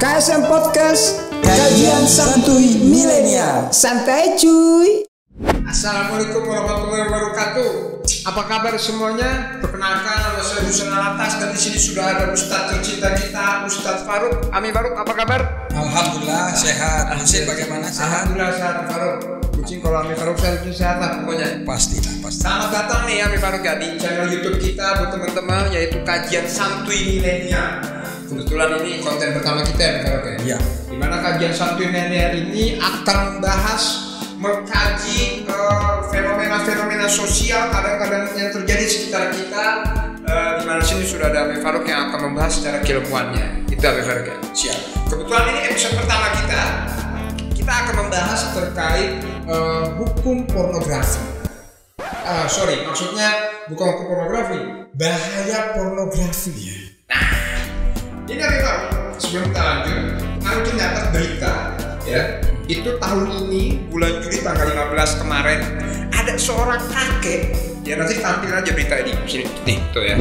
KSM Podcast, kajian santuy milenial. Santai cuy. Assalamualaikum warahmatullahi wabarakatuh. Apa kabar semuanya? Perkenalkan, nama saya Husain Alatas dan di sini sudah ada Ustadz tercinta kita, Ustadz Faruk. Ami Faruk, apa kabar? Alhamdulillah sehat. Husain bagaimana? Sehat? Alhamdulillah sehat, Faruk. Kucing kalau Ami Faruk saya sehat lah pokoknya. Pastilah, pasti. Selamat datang nih Ami Faruk ya di channel YouTube kita buat teman-teman, yaitu kajian santuy milenial. Kebetulan ini konten pertama kita ya Ami Faruk ya. Iya. Dimana kajian santuy milenial ini akan membahas, mengkaji fenomena-fenomena sosial kadang-kadang yang terjadi di sekitar kita. Di mana sini sudah ada Ami Faruk yang akan membahas secara keilmuannya. Itu Ami Faruk ya. Siap. Kebetulan ini episode pertama kita akan membahas terkait hukum pornografi. Maksudnya bukan hukum pornografi, bahaya pornografi. Nah, ini Ami Faruk, sebelum kita lanjut, kemarin dapat berita ya. Itu tahun ini bulan Juli tanggal 15 kemarin ada seorang kakek, ya nanti tampil aja berita ini sini nih tuh ya.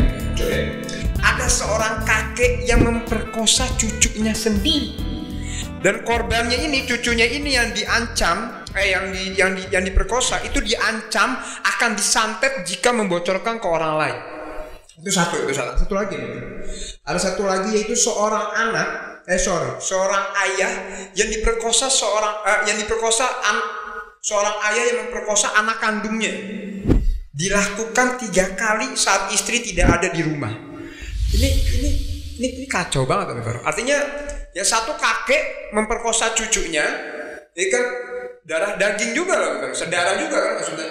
Ada seorang kakek yang memperkosa cucunya sendiri, dan korbannya ini, cucunya ini yang diancam, yang diperkosa itu diancam akan disantet jika membocorkan ke orang lain. Itu satu. Satu lagi nih. Ada satu lagi, yaitu seorang ayah yang diperkosa seorang ayah yang memperkosa anak kandungnya. Dilakukan 3 kali saat istri tidak ada di rumah. Ini kacau banget Ami Faruk. Artinya ya satu kakek memperkosa cucunya, ya kan darah daging juga loh, sedarah juga kan maksudnya.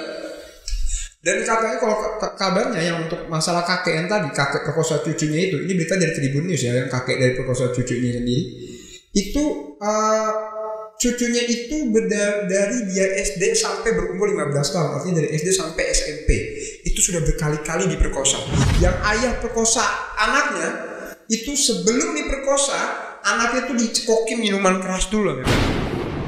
Dan katanya kalau kabarnya yang untuk masalah kakek yang tadi, kakek perkosa cucunya itu, ini berita dari Tribun News ya, yang kakek dari perkosa cucunya sendiri itu cucunya itu dari dia SD sampai berumur 15 tahun, artinya dari SD sampai SMP itu sudah berkali-kali diperkosa. Yang ayah perkosa anaknya itu sebelum diperkosa, anaknya itu dicekokin minuman keras dulu ya,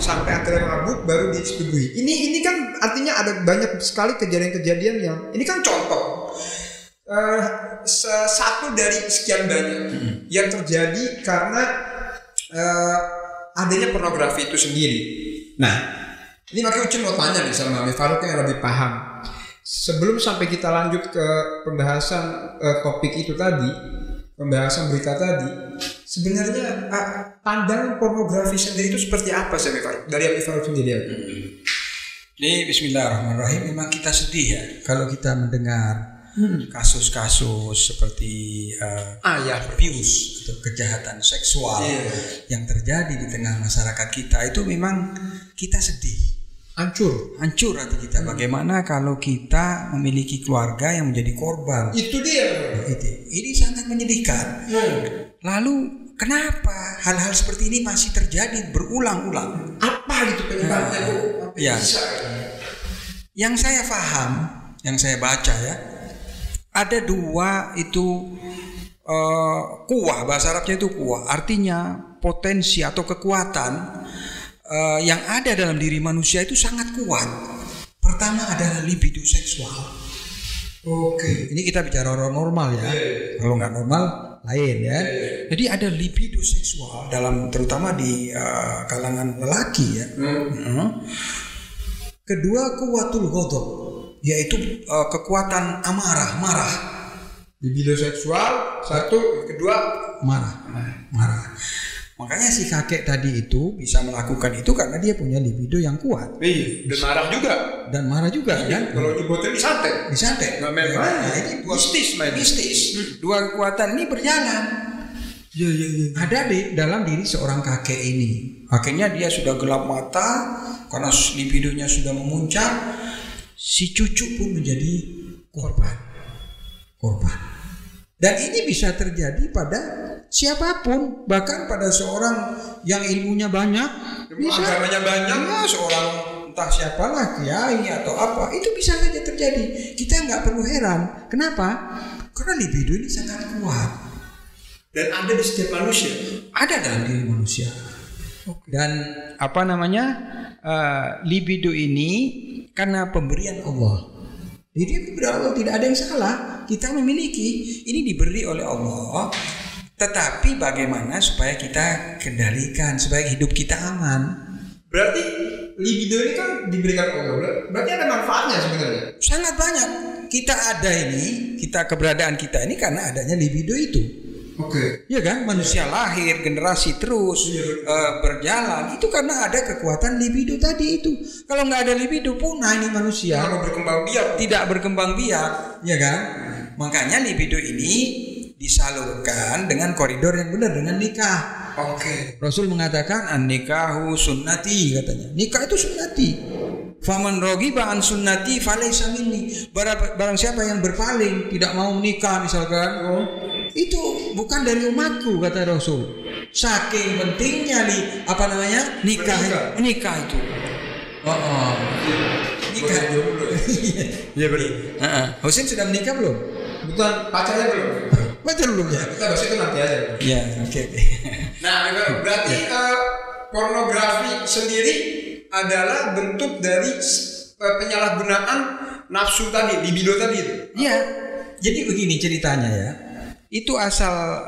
sampai akhirnya mabuk baru disetujui. Ini kan artinya ada banyak sekali kejadian-kejadian yang ini kan contoh satu dari sekian banyak yang terjadi karena adanya pornografi itu sendiri. Nah, ini makanya Ucin mau tanya nih sama Ami Faruk yang lebih paham. Sebelum sampai kita lanjut ke pembahasan topik itu tadi, pembahasan berita tadi, sebenarnya pandangan pornografi sendiri itu seperti apa sih Ami Faruk? Dari Ami Faruk sendiri ya? Ini bismillahirrahmanirrahim, memang kita sedih ya kalau kita mendengar kasus-kasus seperti abuse atau kejahatan seksual yang terjadi di tengah masyarakat kita. Itu memang kita sedih, hancur hati kita. Bagaimana kalau kita memiliki keluarga yang menjadi korban? Itu dia. Ini sangat menyedihkan. Lalu kenapa hal-hal seperti ini masih terjadi berulang-ulang? Apa gitu penyebabnya? Ya. Yang saya paham, yang saya baca ya, ada 2 itu kuwah, bahasa Arabnya itu kuwah, artinya potensi atau kekuatan yang ada dalam diri manusia itu sangat kuat. Pertama adalah libido seksual. Oke. Ini kita bicara orang normal ya. Kalau nggak normal lain ya. Jadi ada libido seksual terutama di kalangan lelaki ya. Kedua, kuwatul ghadab, yaitu kekuatan marah. Libido seksual satu, kedua marah. Makanya si kakek tadi itu bisa melakukan itu karena dia punya libido yang kuat. Dan marah juga kan? Kalau dibuatnya disantet. Nah, ini mistis. 2 kekuatan ini berjalan. Ada di dalam diri seorang kakek ini. Akhirnya dia sudah gelap mata karena libidonya sudah memuncak. Si cucu pun menjadi korban. Dan ini bisa terjadi pada siapapun, bahkan pada seorang yang ilmunya banyak, agamanya banyak, seorang entah siapalah, kiai atau apa, itu bisa saja terjadi. Kita nggak perlu heran. Kenapa? Karena libido ini sangat kuat. Dan ada di setiap manusia. Ada dalam diri manusia. Dan libido ini karena pemberian Allah. Jadi Allah tidak ada yang salah. Kita memiliki, ini diberi oleh Allah Tetapi bagaimana supaya kita kendalikan, supaya hidup kita aman? Berarti libido ini kan diberikan Allah. Berarti ada manfaatnya sebenarnya. Sangat banyak. Kita ada ini, keberadaan kita ini karena adanya libido itu. Oke. Iya kan? Manusia lahir, generasi terus berjalan itu karena ada kekuatan libido tadi itu. Kalau nggak ada libido punah ini manusia. Tidak berkembang biak, ya kan? Makanya libido ini disalurkan dengan koridor yang benar, dengan nikah. Oke. Rasul mengatakan an-nikahu sunnati, katanya. Nikah itu sunnati. Faman raghiba an sunnati falaysa minni. Barang siapa yang berpaling, tidak mau menikah misalkan, itu bukan dari umatku, kata Rasul. Saking pentingnya nikah itu. Nikah. Iya benar. Husin sudah menikah belum? Bukan, pacarnya belum. Pacar belum ya? Kita bahas itu nanti aja. Iya, oke. Nah, berarti pornografi sendiri adalah bentuk dari penyalahgunaan nafsu tadi, libido tadi itu. Iya. Jadi begini ceritanya ya. Itu asal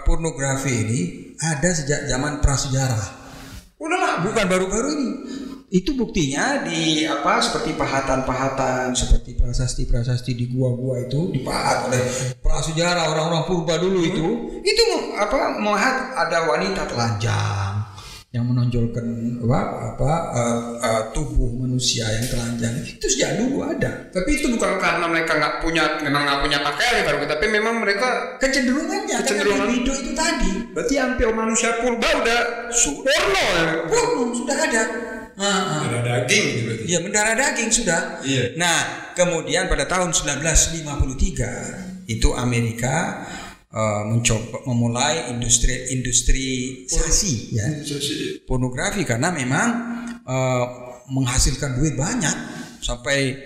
pornografi ini ada sejak zaman prasejarah. Udah lah, bukan baru-baru ini. Itu buktinya di seperti pahatan-pahatan, seperti prasasti-prasasti di gua-gua itu dipahat oleh prasejarah orang-orang purba dulu itu melihat ada wanita telanjang yang menonjolkan tubuh manusia yang telanjang. Itu sejak dulu ada. Tapi itu bukan karena mereka nggak punya pakaian baru, tapi memang mereka kecenderungan libido itu tadi. Berarti hampir manusia purba udah porno sudah ada. Mendarah daging gitu berarti. Iya, mendarah daging sudah. Iya. Nah, kemudian pada tahun 1953 itu Amerika mencoba memulai industrialisasi ya pornografi karena memang menghasilkan duit banyak sampai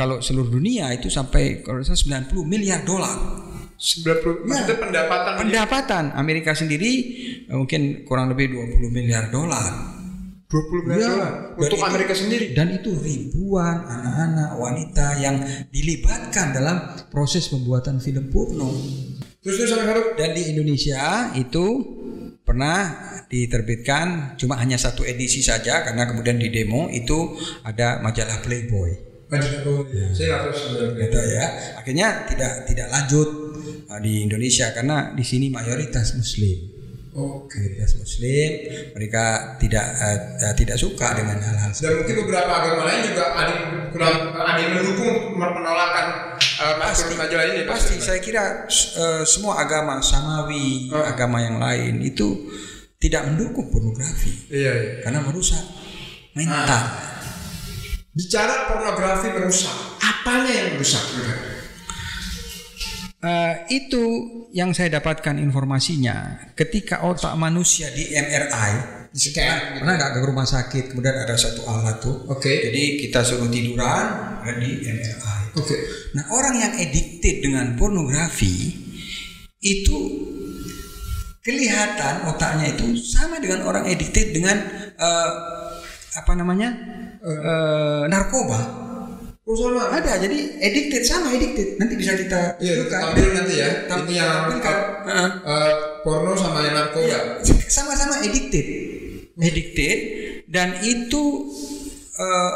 kalau seluruh dunia itu sampai kalau $90 miliar. 90 maksudnya pendapatan Amerika sendiri mungkin kurang lebih $20 miliar. 20 miliar dolar untuk Amerika sendiri. Dan itu ribuan anak-anak wanita yang dilibatkan dalam proses pembuatan film porno. Terus dan di Indonesia itu pernah diterbitkan cuma hanya satu edisi saja karena kemudian di demo itu ada majalah Playboy. Saya harus ya. Akhirnya tidak lanjut di Indonesia karena di sini mayoritas Muslim. Mayoritas Muslim, mereka tidak suka dengan hal-hal dan mungkin beberapa agama lain juga ada yang mendukung penolakan majalah ini. Pasti saya kira semua agama samawi, agama yang lain itu tidak mendukung pornografi. Iya. Karena merusak mental. Bicara pornografi merusak, apanya yang merusak? Itu yang saya dapatkan informasinya ketika otak manusia di MRI pernah nggak ke rumah sakit kemudian ada satu alat tuh. Jadi kita suruh tiduran di MRI. Nah orang yang addicted dengan pornografi itu kelihatan otaknya itu sama dengan orang addicted dengan narkoba. Sama. Ada, jadi addicted. Nanti bisa kita tampil nanti ya. Ini yang porno sama yang narkoba. Sama-sama addicted dan itu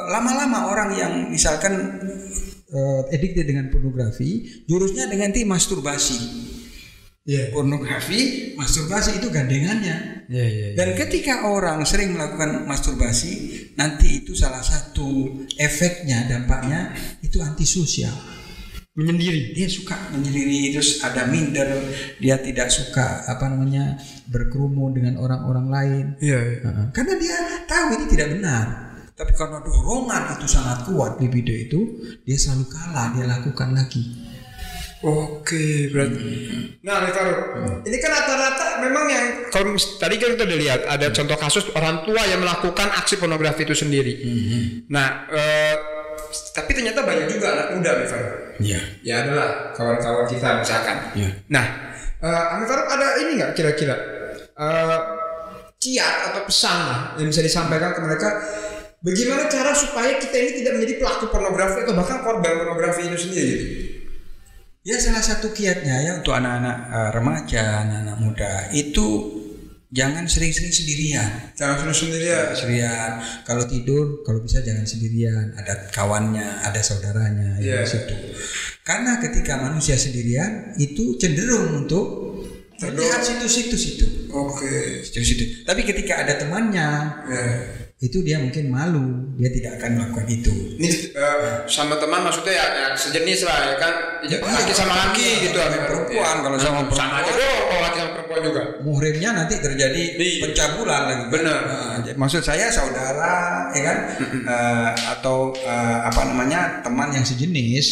lama-lama orang yang misalkan addicted dengan pornografi, jurusnya dengan masturbasi. Pornografi, masturbasi itu gandengannya. Dan ketika orang sering melakukan masturbasi, nanti itu salah satu efeknya, dampaknya itu antisosial. Menyendiri. Dia suka menyendiri, terus ada minder, dia tidak suka berkerumun dengan orang-orang lain. Karena dia tahu ini tidak benar. Tapi karena dorongan itu sangat kuat, libido itu, dia selalu kalah, dia lakukan lagi. Berarti. Nah, ini kan rata-rata memang yang kalau tadi kan kita udah lihat ada contoh kasus orang tua yang melakukan aksi pornografi itu sendiri. Nah, tapi ternyata banyak juga anak muda, Ya adalah kawan-kawan kita misalkan. Nah, Farouk ada ini nggak kira-kira kiat atau pesan yang bisa disampaikan ke mereka? Bagaimana cara supaya kita ini tidak menjadi pelaku pornografi atau bahkan korban pornografi itu sendiri? Ya salah satu kiatnya ya untuk anak-anak remaja, anak-anak muda itu jangan sering-sering sendirian. Jangan Sendirian. Kalau tidur, kalau bisa jangan sendirian. Ada kawannya, ada saudaranya di situ. Karena ketika manusia sendirian itu cenderung untuk melihat situs-situs itu. Oke. Situ-situ. Tapi ketika ada temannya, itu dia mungkin malu, dia tidak akan melakukan itu. Ini sama teman maksudnya ya sejenis lah ya kan, laki sama laki gitu, perempuan kalau sama perempuan sama aja dong, kalau laki sama perempuan juga. Muhrimnya nanti terjadi pencabulan lagi. Benar. Maksud saya saudara, ya kan, atau teman yang sejenis,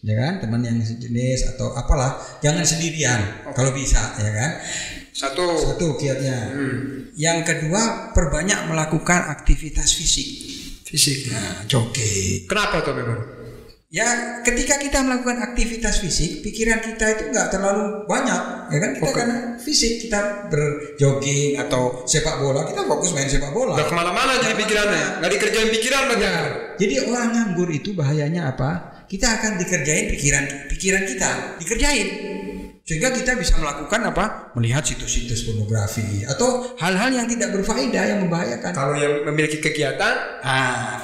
ya kan, teman yang sejenis atau apalah, jangan sendirian kalau bisa, ya kan. Satu kiatnya. Yang kedua, perbanyak melakukan aktivitas fisik. Nah, jogging. Kenapa tuh memang? Ya, ketika kita melakukan aktivitas fisik, pikiran kita itu nggak terlalu banyak, ya kan? Kita karena fisik, kita berjogging atau sepak bola, kita fokus main sepak bola. Nggak kemana-mana jadi pikirannya, nggak dikerjain pikiran banyak. Jadi orang nganggur itu bahayanya apa? Kita akan dikerjain pikiran kita, dikerjain. Sehingga kita bisa melakukan apa? Melihat situs-situs pornografi atau hal-hal yang tidak berfaedah yang membahayakan. Kalau yang memiliki kegiatan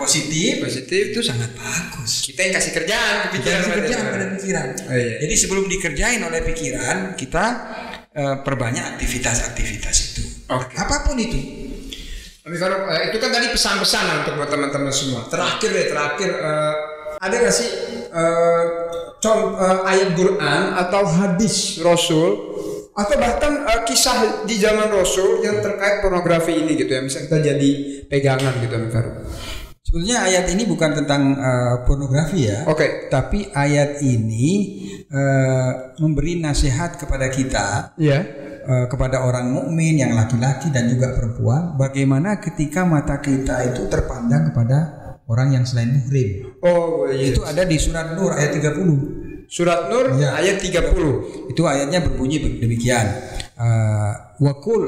positif itu sangat bagus. Kita yang kasih kerjaan ke pikiran, pada pikiran. Jadi sebelum dikerjain oleh pikiran, kita perbanyak aktivitas itu. Apapun itu. Tapi kalau itu kan tadi pesan-pesan untuk teman-teman semua. Terakhir ada nggak sih ayat Quran atau hadis Rasul atau bahkan kisah di zaman Rasul yang terkait pornografi ini gitu ya, bisa kita jadi pegangan gitu, Farouk? Sebenarnya ayat ini bukan tentang pornografi ya. Tapi ayat ini memberi nasihat kepada kita, kepada orang mukmin yang laki-laki dan juga perempuan, bagaimana ketika mata kita itu terpandang kepada orang yang selain muhrim. Itu ada di surat Nur ayat 30. Surat Nur ayat 30. Itu ayatnya berbunyi demikian. Wakul,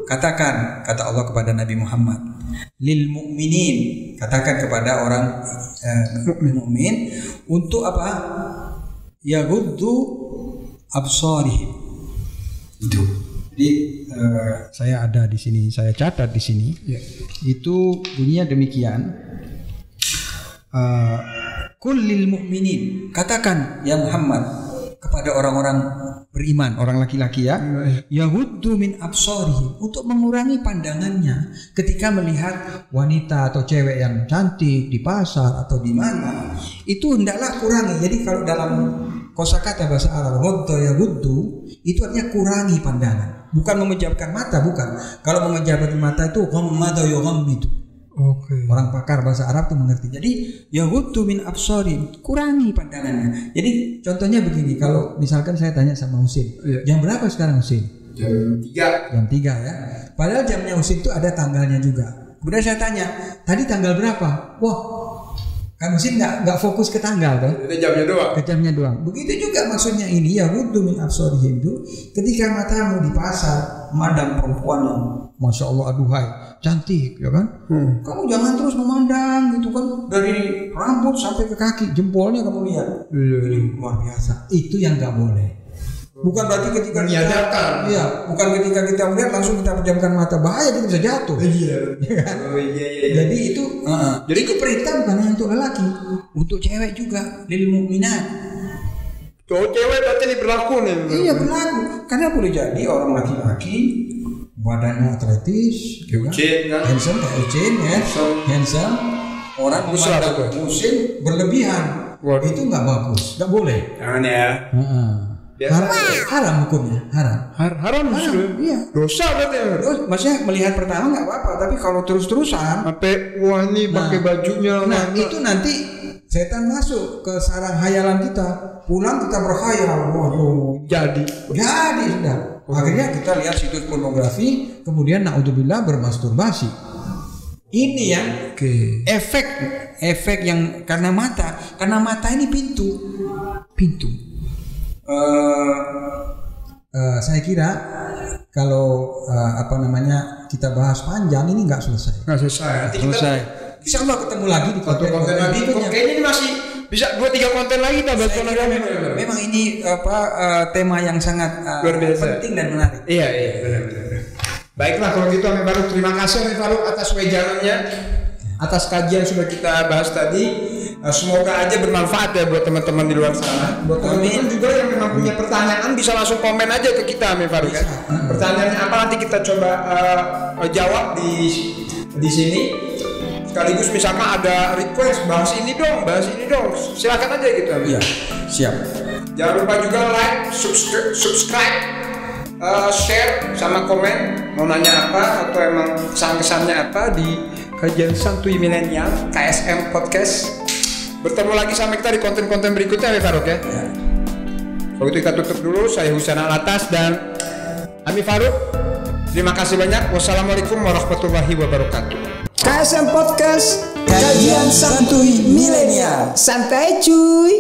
katakan, kata Allah kepada Nabi Muhammad, lil mu'minin, katakan kepada orang mukmin untuk apa? Yaghuddu absarihim. Itu. Jadi saya ada di sini, saya catat di sini. Itu bunyinya demikian. Kullil mu'minin, katakan ya Muhammad kepada orang-orang beriman, orang laki-laki ya, yahuddu min absarihim, untuk mengurangi pandangannya ketika melihat wanita atau cewek yang cantik di pasar atau di mana, itu hendaklah kurangi. Jadi kalau dalam kosakata bahasa Arab yahuddu itu artinya kurangi pandangan, bukan memejamkan mata, bukan. Kalau memejamkan mata itu ghammada yughammidu. Orang pakar bahasa Arab itu mengerti. Jadi yaghuddu min absarin, kurangi pandangannya. Jadi contohnya begini, kalau misalkan saya tanya sama Husin, jam berapa sekarang Husin? Jam 3. Jam 3 ya. Padahal jamnya Husin itu ada tanggalnya juga. Kemudian saya tanya, tadi tanggal berapa? Wah, kan Husin nggak fokus ke tanggal kan? Itu jamnya doang. Ke jamnya doang. Begitu juga maksudnya ini, yaghuddu min absarihim itu ketika matamu di pasar memandang perempuan yang masya Allah aduhai cantik, ya kan? Kamu jangan terus memandang gitu kan, dari rambut sampai ke kaki, jempolnya kamu lihat. Ini luar biasa. Itu yang nggak boleh. Bukan berarti ketika bukan ketika kita melihat langsung kita pejamkan mata, bahaya, kita bisa jatuh. Kan? Jadi itu, jadi itu perintah bukan hanya untuk lelaki, untuk cewek juga, lil mu'minat. Cewek berarti ini berlaku nih. Iya berlaku, karena boleh jadi orang laki-laki badannya atletis, handsome kayak Ucin ya, handsome, orang memandang musim berlebihan, itu nggak bagus, nggak boleh. Jangan ya. Haram hukumnya, haram justru. Iya. Dosa berarti. Maksudnya melihat pertama nggak apa-apa, tapi kalau terus-terusan, sampai wah ini pakai bajunya, itu nanti setan masuk ke sarang hayalan kita, pulang kita berkhayal, waduh, jadi sudah. Akhirnya kita lihat situs pornografi, kemudian naudzubillah bermasturbasi. Ini yang efek yang karena mata ini pintu. Saya kira kalau kita bahas panjang ini nggak selesai. Insya Allah ketemu lagi di konten berikutnya. Kayaknya ini bisa 2-3 konten lagi kita bahas pornografi. Memang ini tema yang sangat luar biasa, penting dan menarik. Iya benar. Baiklah kalau gitu Ami Farouk, terima kasih Ami Farouk atas wejangannya, atas kajian sudah kita bahas tadi. Semoga aja bermanfaat ya buat teman-teman di luar sana. Buat teman-teman juga yang memang punya pertanyaan bisa langsung komen aja ke kita Ami Farouk ya. Pertanyaannya apa nanti kita coba jawab di sini. Sekaligus misalkan ada request bahas ini dong, silakan aja gitu Ami. Iya, siap. Jangan lupa juga like, subscribe, share sama komen. Mau nanya apa atau emang kesan-kesannya apa di Kajian Santuy Milenial KSM Podcast. Bertemu lagi sama kita di konten-konten berikutnya Ami Farouk ya. Kalau itu kita tutup dulu. Saya Husain Alatas dan Ami Farouk. Terima kasih banyak. Wassalamualaikum warahmatullahi wabarakatuh. KSM Podcast, kajian santuy milenial. Santai cuy.